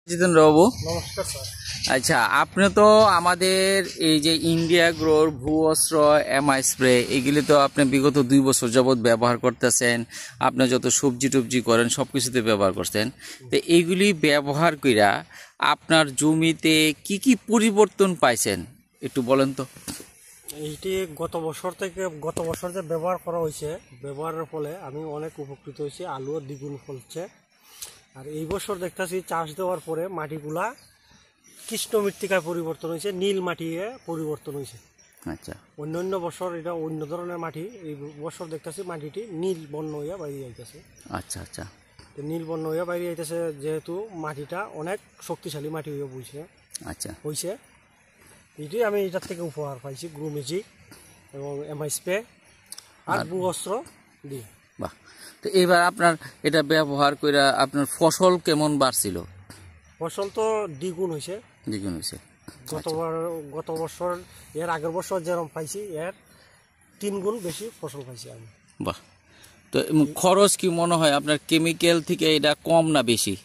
জিতেন্দ্র বাবু, নমস্কার স্যার। আচ্ছা, আপনি তো আমাদের এই যে ইন্ডিয়া গ্রোর ভূঅস্ত্র এমআই স্প্রে এগুলি তো আপনি বিগত 2 বছর যাবৎ ব্যবহার করতেছেন। আপনি যত সবজি টবজি করেন সব কিছুতে ব্যবহার করছেন। তো এইগুলি ব্যবহার কইরা আপনার জমিতে কি কি পরিবর্তন পাইছেন একটু বলেন তো। এইটি গত বছর যে ব্যবহার করা হয়েছে, ব্যবহারের ফলে আমি অনেক উপকৃত হয়েছি। আলুও দ্বিগুণ ফলছে। আর এই বছর দেখতেছি চাষ দেওয়ার পরে মাটিগুলা কৃষ্ণ মৃত্তিকায় পরিবর্তন হয়েছে, নীল মাটিয়ে পরিবর্তন হয়েছে। আচ্ছা, অন্য বছর এটা অন্য ধরনের মাটি, এই বছর দেখতেছি মাটিটি নীল বর্ণ হইয়া বাইরে যাইতেছে। আচ্ছা আচ্ছা, নীল বর্ণ হইয়া বাইরে যাইতেছে, যেহেতু মাটিটা অনেক শক্তিশালী মাটি হইয়া বইছে আচ্ছা হয়েছে। এটি আমি এটার থেকে উপহার পাইছি, গ্রো ম্যাজিক এবং এমআই স্প্রে আর ভূঅস্ত্র দিই। বাহ। তো এবার আপনার এটা ব্যবহার করে আপনার ফসল কেমন বাড়ছিল? ফসল তো দ্বিগুণ হয়েছে। দ্বিগুণ হয়েছে। গত বছর এর আগের বছর যেরকম পাইছি এর 3 গুণ বেশি ফসল পাইছি আমি। বাহ। তো খরচ কি মনে হয় আপনার কেমিক্যাল থেকে এটা কম না বেশি?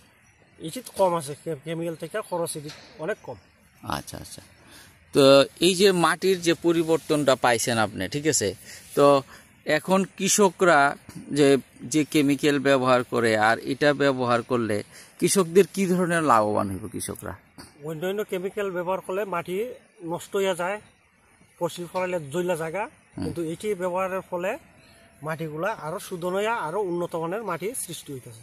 এটি কম আছে, কেমিক্যাল থেকে খরচ এটি অনেক কম। আচ্ছা আচ্ছা। তো এই যে মাটির যে পরিবর্তনটা পাইছেন আপনি, ঠিক আছে, তো এখন কৃষকরা যে কেমিক্যাল ব্যবহার করে আর এটা ব্যবহার করলে কৃষকদের কি ধরনের লাভবান হইব কৃষকরা? অন্য কেমিক্যাল ব্যবহার করলে মাটি নষ্ট হয়ে যায়, ফসল ফলাইলে জৈলা জায়গা। কিন্তু এটি ব্যবহারের ফলে মাটিগুলা আরো শুধন হইয়া আরো উন্নত মানের মাটি সৃষ্টি হইতেছে।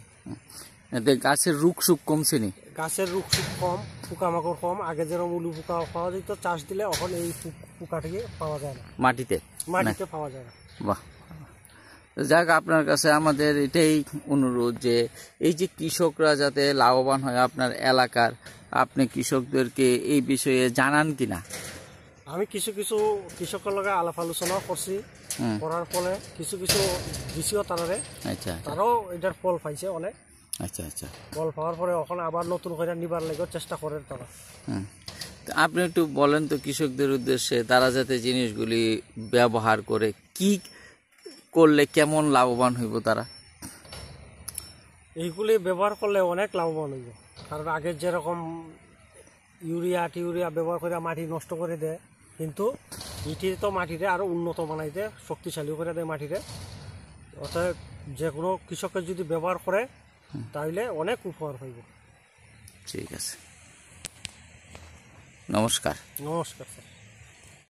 গাছের রুখ সুখ কমছে নি? গাছের রুখ সুখ কম, পোকামাকড় কম। আগে যেরকম উলু পোকা পাওয়া যেত চাষ দিলে, এখন এই পোকাটিকে পাওয়া যায় না, মাটিতে পাওয়া যায় না। বাহ। যাক, আপনার কাছে আমাদের এটাই অনুরোধ যে এই যে কৃষকরা যাতে লাভবান হয় আপনার এলাকার, আপনি কৃষকদেরকে এই বিষয়ে জানান কিনা? আমি কিছু কৃষকের লগে আলাপ আলোচনা করছি, করার ফলে কিছু দিছিও তারারে। আচ্ছা, তারাও এটার ফল পাইছে অনেক। আচ্ছা আচ্ছা। ফল পাওয়ার পরে এখন আবার নতুন করে নিবার লাগে চেষ্টা করে তারা। আপনি একটু বলেন তো কৃষকদের উদ্দেশ্যে, তারা যাতে জিনিসগুলি ব্যবহার করে কি করলে কেমন লাভবান হইব তারা? এইগুলি ব্যবহার করলে অনেক লাভবান হইব। কারণ আগে যেরকম ইউরিয়া ব্যবহার করে মাটি নষ্ট করে দেয়, কিন্তু এটি তো মাটিতে আরো উন্নত বানাই দেয়, শক্তিশালী করে দেয় মাটিতে। অর্থাৎ যে কোনো কৃষকের যদি ব্যবহার করে তাহলে অনেক উপকার হইব। ঠিক আছে, নমস্কার। নমস্কার স্যার।